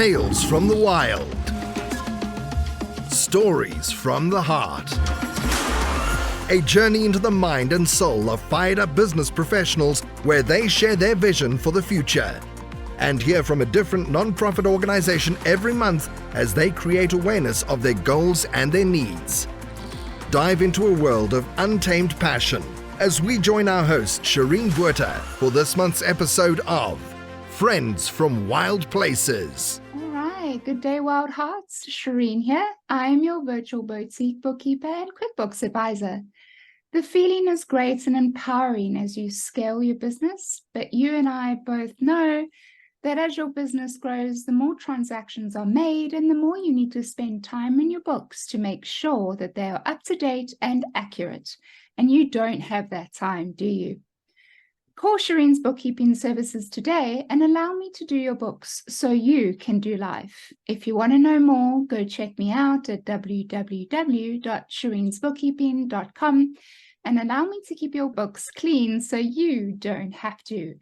Tales from the wild. Stories from the heart. A journey into the mind and soul of fired-up business professionals where they share their vision for the future. And hear from a different non-profit organization every month as they create awareness of their goals and their needs. Dive into a world of untamed passion as we join our host, Shireen Buerta, for this month's episode of Friends from Wild Places. All right, good day, Wild Hearts. Shireen here. I am your virtual boutique bookkeeper and QuickBooks advisor. The feeling is great and empowering as you scale your business, but you and I both know that as your business grows, the more transactions are made and the more you need to spend time in your books to make sure that they are up to date and accurate. And you don't have that time, do you? Call Shireen's bookkeeping services today and allow me to do your books so you can do life. If you want to know more, go check me out at www.shireensbookkeeping.com and allow me to keep your books clean so you don't have to.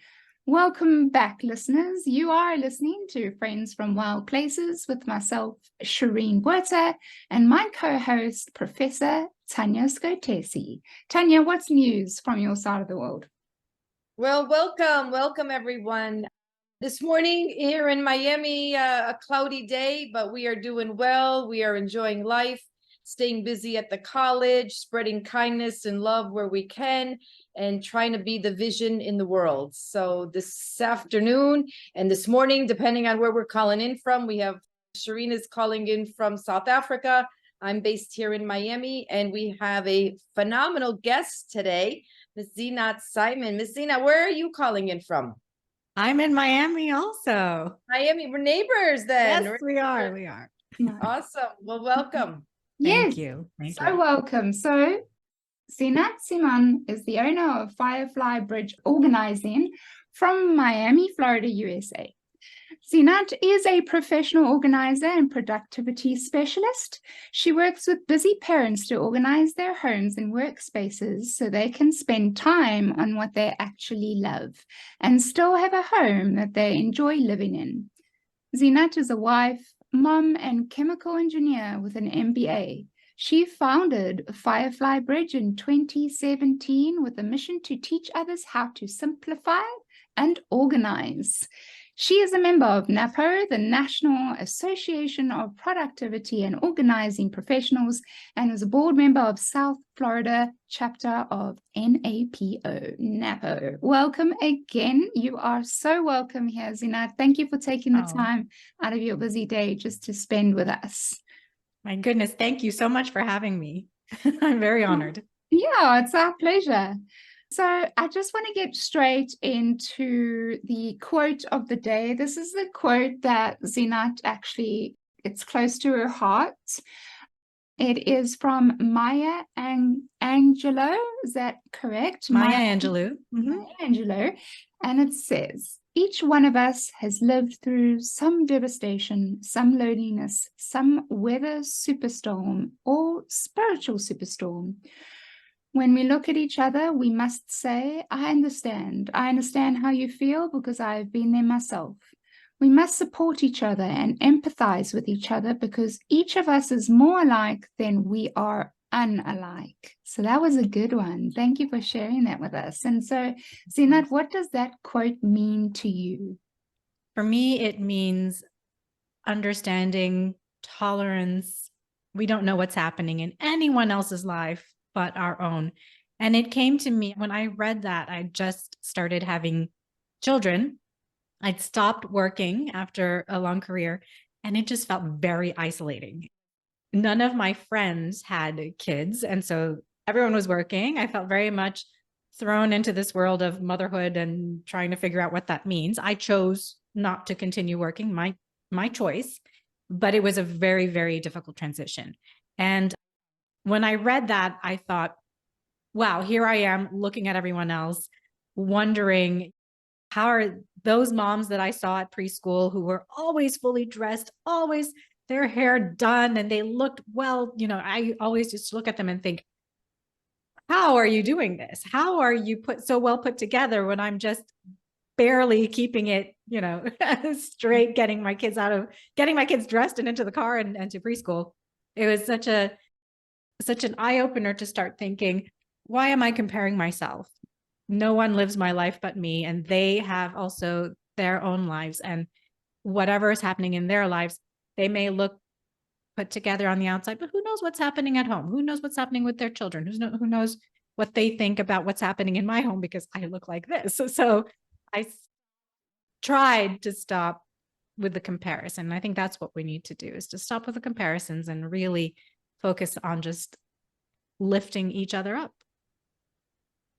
Welcome back, listeners. You are listening to Friends from Wild Places with myself, Shireen Buerta, and my co-host, Professor Tanya Skotesi. Tanya, what's news from your side of the world? Well, welcome everyone. This morning here in Miami, a cloudy day, but we are doing well. We are enjoying life, staying busy at the college, spreading kindness and love where we can, and trying to be the vision in the world. So this afternoon and this morning, depending on where we're calling in from, we have Shireen is calling in from South Africa. I'm based here in Miami, and we have a phenomenal guest today, Ms. Zeenat Siman. Ms. Zeenat, where are you calling in from? I'm in Miami also. Miami, we're neighbors then. Yes, we are. Awesome. Well, welcome. Yes, Thank you. welcome. So, Zeenat Siman is the owner of Firefly Bridge Organizing from Miami, Florida, USA. Zeenat is a professional organizer and productivity specialist. She works with busy parents to organize their homes and workspaces so they can spend time on what they actually love and still have a home that they enjoy living in. Zeenat is a wife, mom, and chemical engineer with an MBA. She founded Firefly Bridge in 2017 with a mission to teach others how to simplify and organize. She is a member of NAPO, the National Association of Productivity and Organizing Professionals, and is a board member of South Florida chapter of NAPO. Welcome again. You are so welcome here, Zeenat. Thank you for taking the time out of your busy day just to spend with us. My goodness, thank you so much for having me. I'm very honored. Yeah, it's our pleasure. So I just want to get straight into the quote of the day. This is the quote that Zeenat actually, it's close to her heart. It is from Maya Angelou. Is that correct? Maya Angelou. Maya Angelou. And it says, each one of us has lived through some devastation, some loneliness, some weather superstorm or spiritual superstorm. When we look at each other, we must say, I understand. I understand how you feel because I have been there myself. We must support each other and empathize with each other because each of us is more alike than we are unalike. So that was a good one. Thank you for sharing that with us. And so, Zeenat, what does that quote mean to you? For me, it means understanding, tolerance. We don't know what's happening in anyone else's life but our own. And it came to me when I read that. I just started having children. I'd stopped working after a long career, and it just felt very isolating. None of my friends had kids, and so everyone was working. I felt very much thrown into this world of motherhood and trying to figure out what that means. I chose not to continue working, my choice, but it was a very, very difficult transition. And when I read that, I thought, wow, here I am looking at everyone else, wondering how are those moms that I saw at preschool who were always fully dressed, always their hair done, and they looked well, I always just look at them and think, how are you doing this? How are you so well put together when I'm just barely keeping it, straight getting my kids dressed and into the car and to preschool. It was such an eye-opener to start thinking, why am I comparing myself? No one lives my life but me, and they have also their own lives, and whatever is happening in their lives, they may look put together on the outside, but who knows what's happening at home? Who knows what's happening with their children? Who knows what they think about what's happening in my home because I look like this. So I tried to stop with the comparison. I think that's what we need to do, is to stop with the comparisons and really focus on just lifting each other up.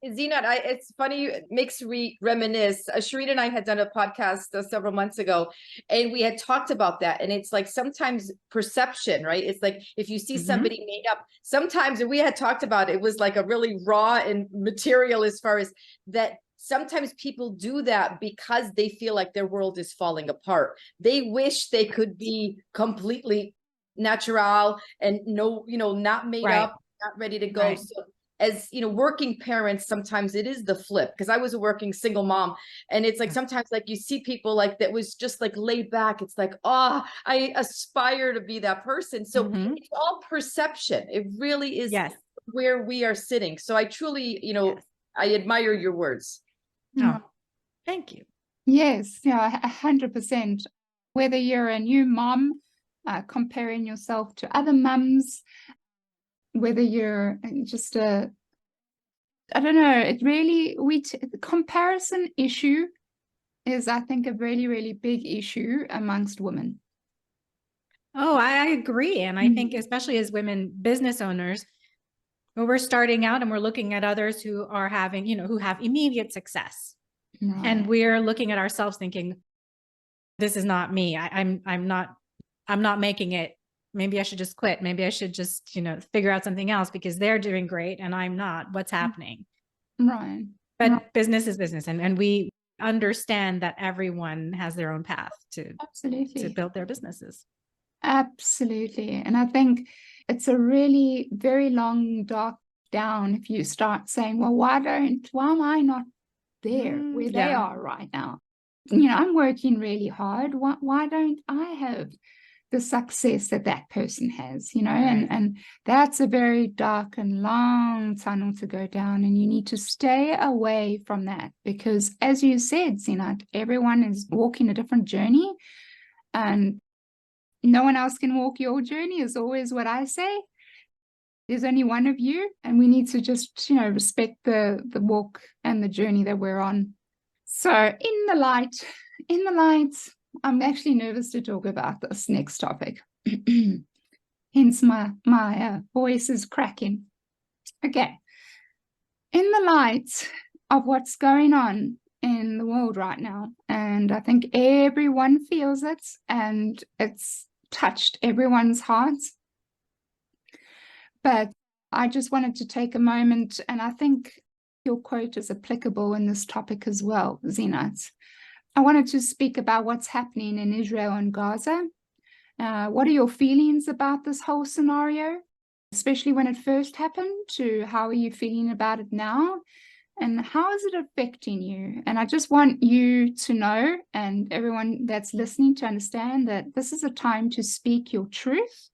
Zeenat, it's funny, it makes reminisce. Sharita and I had done a podcast several months ago, and we had talked about that. And it's like sometimes perception, right? It's like if you see somebody made up, sometimes, and we had talked about it was like a really raw and material as far as that. Sometimes people do that because they feel like their world is falling apart. They wish they could be completely natural and not made up, not ready to go. Right. So as working parents, sometimes it is the flip, because I was a working single mom, and it's like sometimes like you see people like that was just like laid back. It's like, oh, I aspire to be that person. So it's all perception. It really is where we are sitting. So I truly, I admire your words. Oh, thank you. Yes, 100%. Whether you're a new mom, comparing yourself to other mums, whether you're just I don't know, it really, the comparison issue is, I think, a really, really big issue amongst women. Oh, I agree. And I think especially as women business owners, when we're starting out and we're looking at others who are having, who have immediate success. Right. And we're looking at ourselves thinking, this is not me. I'm not making it. Maybe I should just quit. Maybe I should just, figure out something else because they're doing great and I'm not. What's happening? Right. But business is business. And we understand that everyone has their own path to build their businesses. Absolutely. And I think it's a really very long dark down if you start saying, well, why am I not there where they are right now? I'm working really hard. Why don't I have the success that person has, and that's a very dark and long tunnel to go down, and you need to stay away from that, because as you said, Zeenat, everyone is walking a different journey, and no one else can walk your journey is always what I say. There's only one of you, and we need to just, respect the walk and the journey that we're on. So in the light, I'm actually nervous to talk about this next topic. Hence my voice is cracking. Okay. In the light of what's going on in the world right now, and I think everyone feels it, and it's touched everyone's hearts. But I just wanted to take a moment, and I think your quote is applicable in this topic as well, Zeenat. I wanted to speak about what's happening in Israel and Gaza. What are your feelings about this whole scenario, especially when it first happened, to how are you feeling about it now? And how is it affecting you? And I just want you to know, and everyone that's listening to understand, that this is a time to speak your truth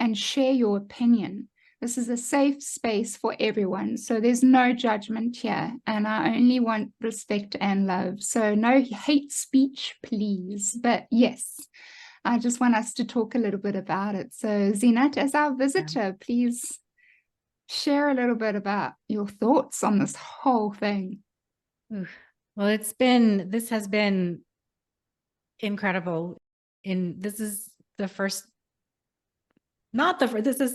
and share your opinion. This is a safe space for everyone. So there's no judgment here. And I only want respect and love. So no hate speech, please. But yes, I just want us to talk a little bit about it. So Zeenat, as our visitor, please share a little bit about your thoughts on this whole thing. Well, this has been incredible. This is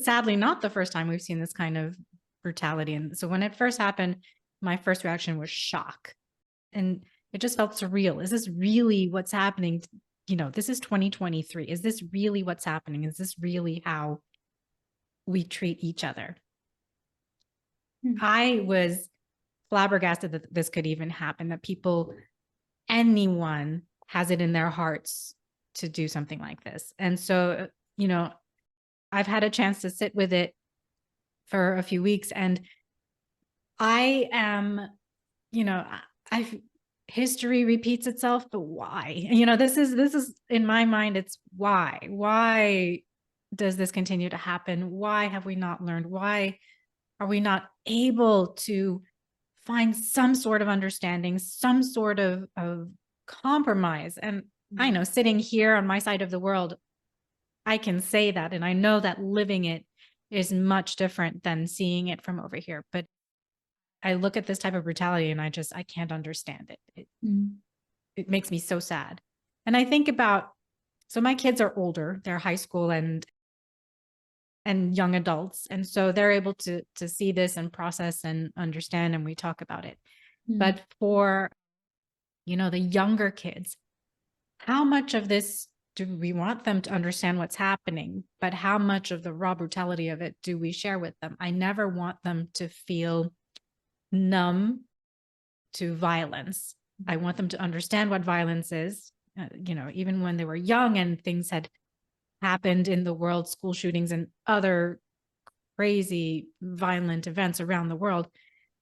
sadly not the first time we've seen this kind of brutality. And so when it first happened, my first reaction was shock. And it just felt surreal. Is this really what's happening? This is 2023. Is this really what's happening? Is this really how we treat each other? I was flabbergasted that this could even happen, that anyone has it in their hearts to do something like this. And so, I've had a chance to sit with it for a few weeks, and I am, history repeats itself, but why? This is in my mind, it's why does this continue to happen? Why have we not learned? Why are we not able to find some sort of understanding, some sort of compromise? And I know, sitting here on my side of the world, I can say that, and I know that living it is much different than seeing it from over here. But I look at this type of brutality and I can't understand it. It makes me so sad. And I think about, so my kids are older, they're high school and young adults. And so they're able to see this and process and understand, and we talk about it. But for, the younger kids, how much of this do we want them to understand what's happening? But how much of the raw brutality of it do we share with them? I never want them to feel numb to violence. I want them to understand what violence is. Even when they were young and things had happened in the world, school shootings and other crazy violent events around the world,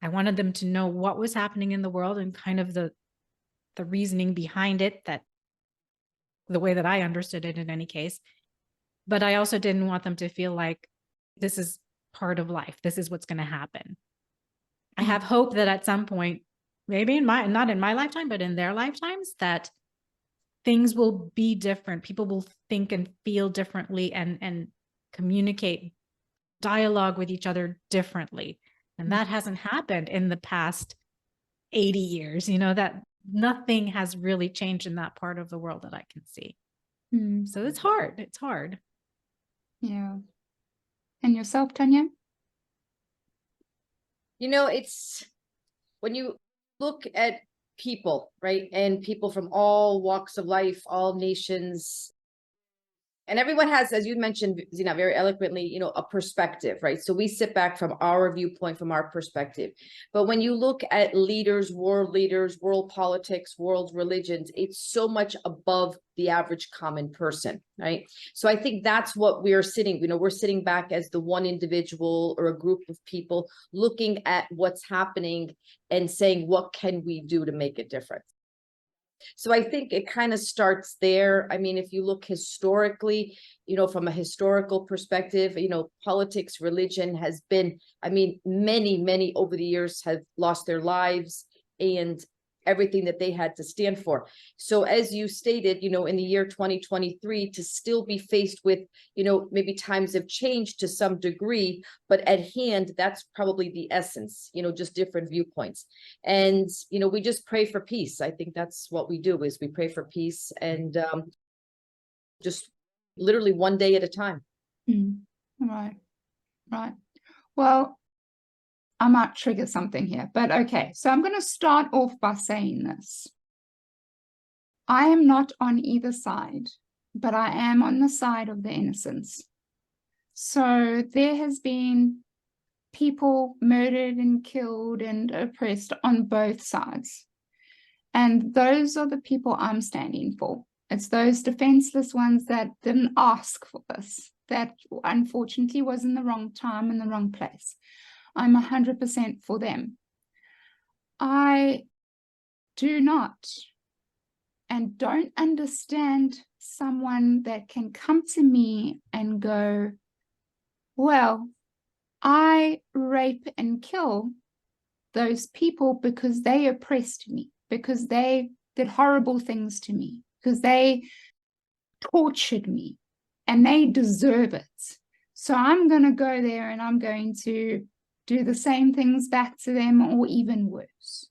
I wanted them to know what was happening in the world and kind of the reasoning behind it, that the way that I understood it in any case. But I also didn't want them to feel like this is part of life. This is what's going to happen. I have hope that at some point, maybe not in my lifetime, but in their lifetimes, that things will be different. People will think and feel differently and communicate, dialogue with each other differently. And that hasn't happened in the past 80 years, that nothing has really changed in that part of the world that I can see. So it's hard. It's hard. Yeah. And yourself, Tanya? It's when you look at people, right? And people from all walks of life, all nations, and everyone has, as you mentioned, Zeenat, very eloquently, a perspective, right? So we sit back from our viewpoint, from our perspective. But when you look at leaders, world politics, world religions, it's so much above the average common person, right? So I think that's what we're sitting back as the one individual or a group of people looking at what's happening and saying, what can we do to make a difference? So I think it kind of starts there. I mean, if you look historically, from a historical perspective, politics, religion has been, many over the years have lost their lives and everything that they had to stand for. So as you stated, in the year 2023, to still be faced with, maybe times have changed to some degree, but at hand, that's probably the essence, just different viewpoints. And, we just pray for peace. I think that's what we do, is we pray for peace, and just literally one day at a time. Right. Well, I might trigger something here, but okay. So I'm going to start off by saying this. I am not on either side, but I am on the side of the innocents. So there has been people murdered and killed and oppressed on both sides. And those are the people I'm standing for. It's those defenseless ones that didn't ask for this, that unfortunately was in the wrong time and the wrong place. I'm 100% for them. I do not and don't understand someone that can come to me and go, well, I rape and kill those people because they oppressed me, because they did horrible things to me, because they tortured me, and they deserve it. So I'm going to go there and I'm going to do the same things back to them, or even worse.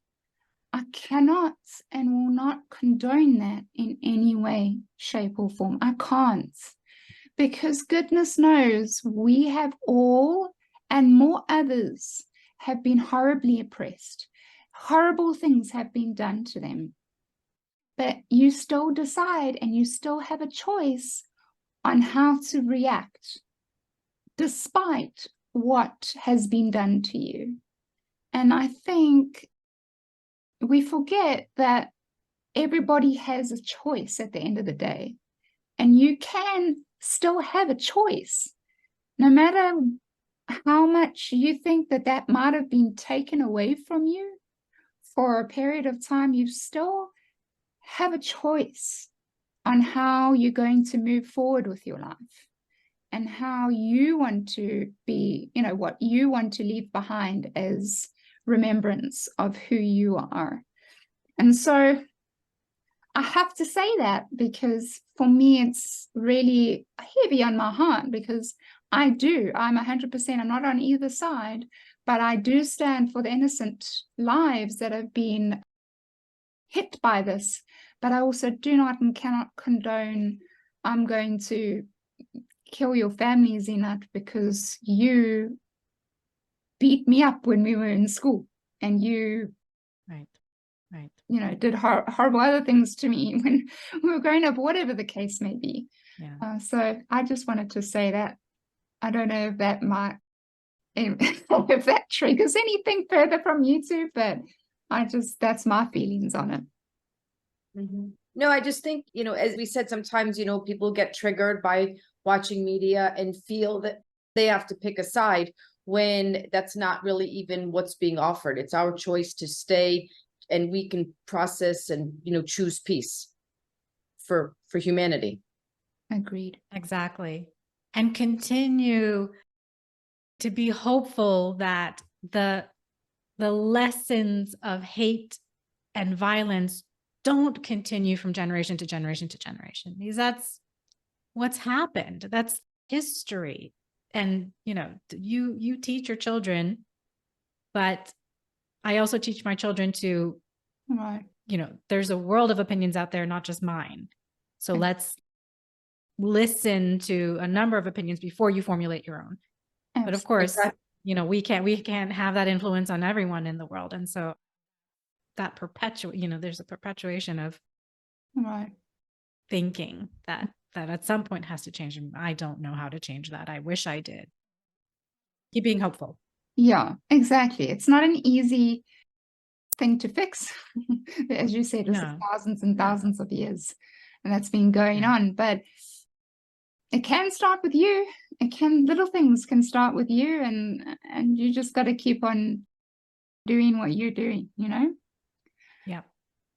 I cannot and will not condone that in any way, shape, or form. I can't, because goodness knows we have all, and more others, have been horribly oppressed. Horrible things have been done to them. But you still decide, and you still have a choice on how to react, despite what has been done to you. And I think we forget that everybody has a choice at the end of the day, and you can still have a choice, no matter how much you think that might have been taken away from you. for a period of time, you still have a choice on how you're going to move forward with your life and how you want to be, what you want to leave behind as remembrance of who you are. And so I have to say that because for me, it's really heavy on my heart because I'm 100%, I'm not on either side, but I do stand for the innocent lives that have been hit by this. But I also do not and cannot condone, I'm going to kill your family, Zeenat, because you beat me up when we were in school and you did horrible other things to me when we were growing up, whatever the case may be. Yeah. So I just wanted to say that. I don't know if that might, if that triggers anything further from you two, but that's my feelings on it. Mm-hmm. No, I just think, as we said, sometimes, people get triggered by watching media and feel that they have to pick a side when that's not really even what's being offered. It's our choice to stay, and we can process and, choose peace for humanity. Agreed. Exactly. And continue to be hopeful that the lessons of hate and violence don't continue from generation to generation to generation, because that's what's happened. That's history. And, you teach your children, but I also teach my children to, right. There's a world of opinions out there, not just mine. So let's listen to a number of opinions before you formulate your own. But of course, we can't have that influence on everyone in the world. And so that there's a perpetuation of thinking that at some point has to change. And I don't know how to change that. I wish I did. Keep being hopeful. Yeah, exactly. It's not an easy thing to fix. As you said, it's thousands and thousands of years. And that's been going on. But it can start with you. Little things can start with you, and you just got to keep on doing what you're doing, Yeah.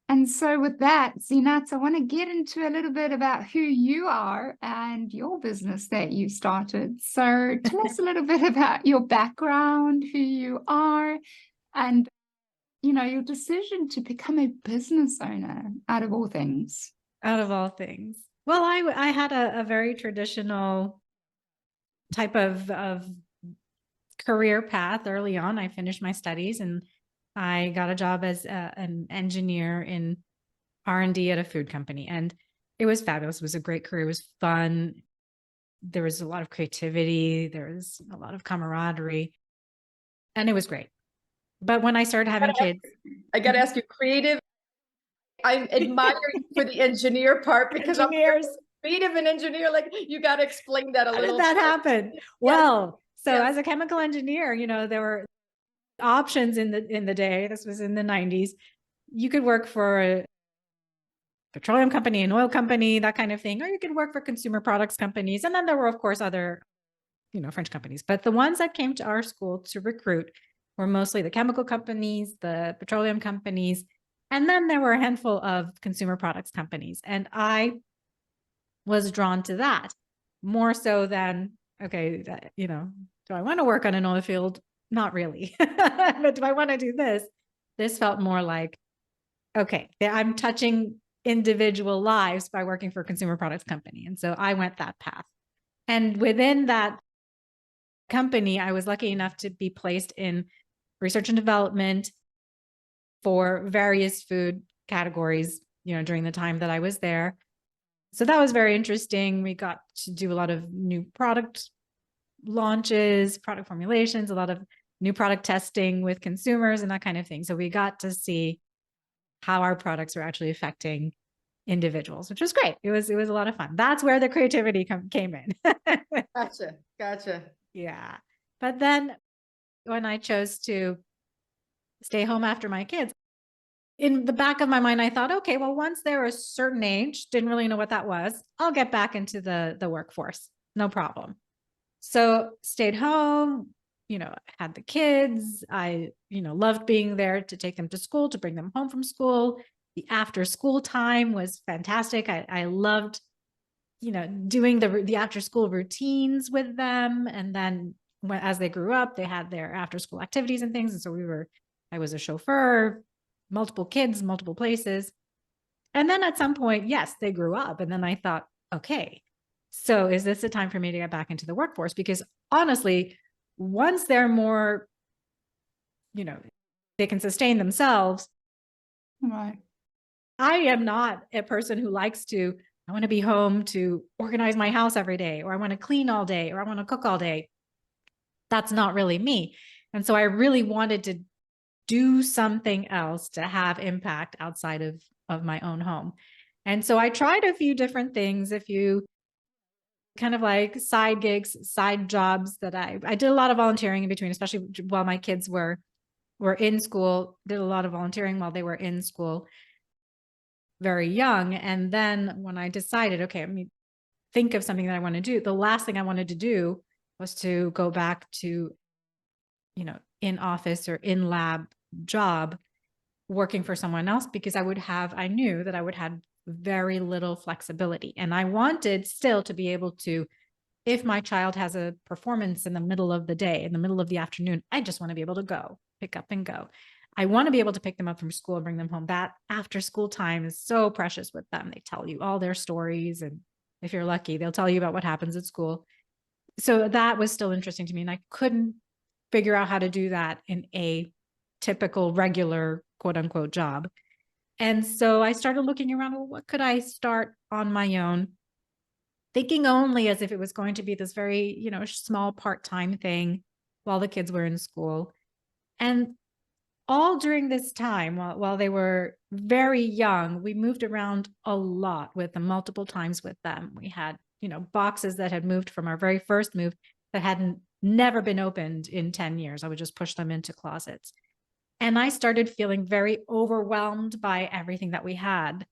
And so with that, Zeenat, I want to get into a little bit about who you are and your business that you started. So tell us a little bit about your background, who you are, and your decision to become a business owner out of all things. Out of all things. Well, I had a very traditional type of career path early on. I finished my studies and I got a job as an engineer in R&D at a food company. And it was fabulous. It was a great career. It was fun. There was a lot of creativity. There was a lot of camaraderie. And it was great. But when I started having kids. I got to ask you, creative. I admire you for the engineer part, because engineers. I'm creative and engineer. Like, you got to explain that a little. How did that happen? Well, as a chemical engineer, there were options in the day. This was in the 90s. You could work for a petroleum company, an oil company, that kind of thing, or you could work for consumer products companies. And then there were, of course, other, French companies. But the ones that came to our school to recruit were mostly the chemical companies, the petroleum companies, and then there were a handful of consumer products companies. And I was drawn to that more so than, do I want to work on an oil field? Not really. But do I want to do this? This felt more like, okay, I'm touching individual lives by working for a consumer products company. And so I went that path. And within that company, I was lucky enough to be placed in research and development for various food categories, during the time that I was there. So that was very interesting. We got to do a lot of new product launches, product formulations, a lot of new product testing with consumers and that kind of thing. So we got to see how our products were actually affecting individuals, which was great. It was a lot of fun. That's where the creativity came in. Gotcha. Yeah. But then when I chose to stay home after my kids, in the back of my mind, I thought, okay, well, once they're a certain age, didn't really know what that was, I'll get back into the workforce. No problem. So stayed home, had the kids. I, loved being there to take them to school, to bring them home from school. The after school time was fantastic. I loved, doing the after school routines with them. And then as they grew up, they had their after school activities and things. And so I was a chauffeur, multiple kids, multiple places. And then at some point, yes, they grew up. And then I thought, okay, so is this the time for me to get back into the workforce? Because honestly, once they're more, they can sustain themselves. Right. I am not a person who likes to, I want to be home to organize my house every day, or I want to clean all day, or I want to cook all day. That's not really me. And so I really wanted to do something else to have impact outside of my own home. And so I tried a few different things, a few kind of like side gigs, side jobs that I did a lot of volunteering in between, especially while my kids were in school, did a lot of volunteering while they were in school, very young. And then when I decided, okay, let me think of something that I want to do, the last thing I wanted to do was to go back to, in office or in lab job working for someone else, because I knew that I would have very little flexibility. And I wanted still to be able to, if my child has a performance in the middle of the day, in the middle of the afternoon, I just want to be able to go, pick up and go. I want to be able to pick them up from school and bring them home. That after school time is so precious with them. They tell you all their stories. And if you're lucky, they'll tell you about what happens at school. So that was still interesting to me. And I couldn't figure out how to do that in a typical, regular, quote unquote, job. And so I started looking around, well, what could I start on my own? Thinking only as if it was going to be this very, small part-time thing while the kids were in school. And all during this time, while they were very young, we moved around a lot with them, multiple times with them. We had, boxes that had moved from our very first move that hadn't never been opened in 10 years. I would just push them into closets. And I started feeling very overwhelmed by everything that we had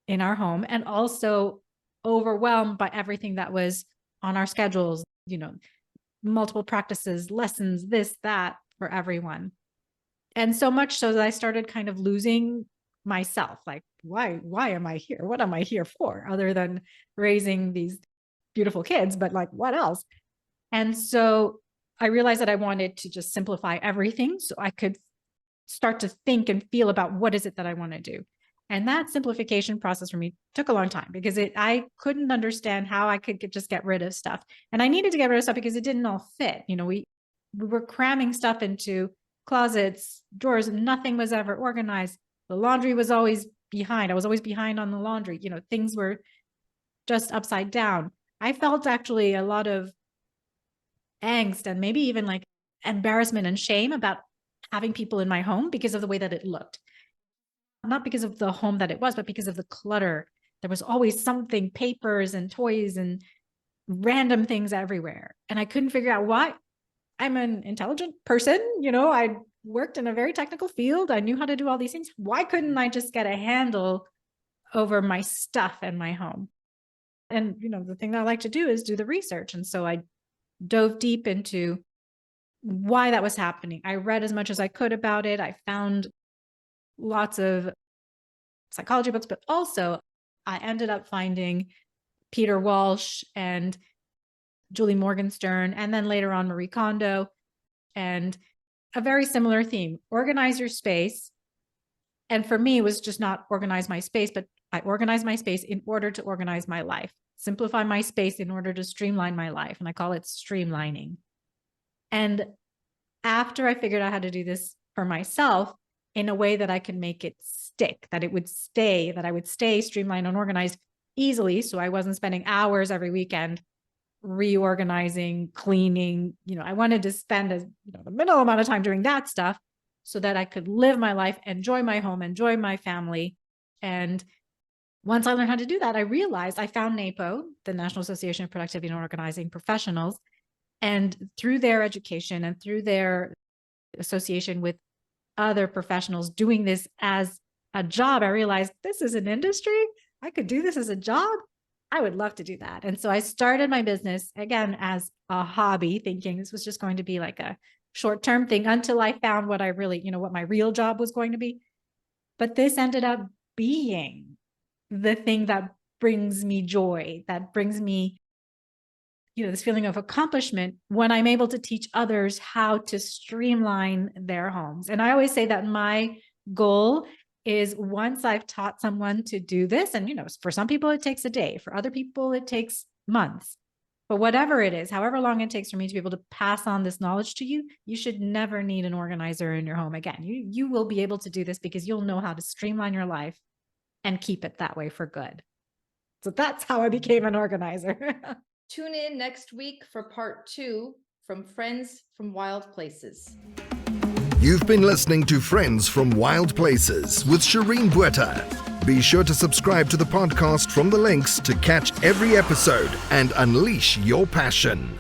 in our home, and also overwhelmed by everything that was on our schedules, multiple practices, lessons, this, that for everyone. And so much so that I started kind of losing myself. Like, why am I here? What am I here for other than raising these beautiful kids? But like, what else? And so I realized that I wanted to just simplify everything so I could start to think and feel about what is it that I want to do. And that simplification process for me took a long time, because I couldn't understand how I could just get rid of stuff. And I needed to get rid of stuff because it didn't all fit. We were cramming stuff into closets, drawers, and nothing was ever organized. The laundry was always behind. I was always behind on the laundry. Things were just upside down. I felt actually a lot of angst and maybe even like embarrassment and shame about having people in my home because of the way that it looked. Not because of the home that it was, but because of the clutter. There was always something, papers and toys and random things everywhere. And I couldn't figure out why. I'm an intelligent person. I worked in a very technical field. I knew how to do all these things. Why couldn't I just get a handle over my stuff and my home? And, the thing that I like to do is do the research. And so I dove deep into why that was happening. I read as much as I could about it. I found lots of psychology books, but also I ended up finding Peter Walsh and Julie Morgenstern, and then later on Marie Kondo, and a very similar theme: organize your space. And for me, it was just not organize my space, but I organize my space in order to organize my life, simplify my space in order to streamline my life. And I call it streamlining. And after I figured out how to do this for myself in a way that I could make it stick, that I would stay streamlined and organized easily. So I wasn't spending hours every weekend reorganizing, cleaning. I wanted to spend the minimal amount of time doing that stuff so that I could live my life, enjoy my home, enjoy my family. And once I learned how to do that, I realized I found NAPO, the National Association of Productivity and Organizing Professionals. And through their education and through their association with other professionals doing this as a job, I realized this is an industry. I could do this as a job. I would love to do that. And so I started my business again as a hobby, thinking this was just going to be like a short-term thing until I found what I really, what my real job was going to be. But this ended up being the thing that brings me joy, that brings me, this feeling of accomplishment when I'm able to teach others how to streamline their homes. And I always say that my goal is once I've taught someone to do this, and for some people it takes a day, for other people it takes months, but whatever it is, however long it takes for me to be able to pass on this knowledge to you, you should never need an organizer in your home again. You will be able to do this because you'll know how to streamline your life and keep it that way for good. So that's how I became an organizer. Tune in next week for part 2 from Friends from Wild Places. You've been listening to Friends from Wild Places with Shireen Bueta. Be sure to subscribe to the podcast from the links to catch every episode and unleash your passion.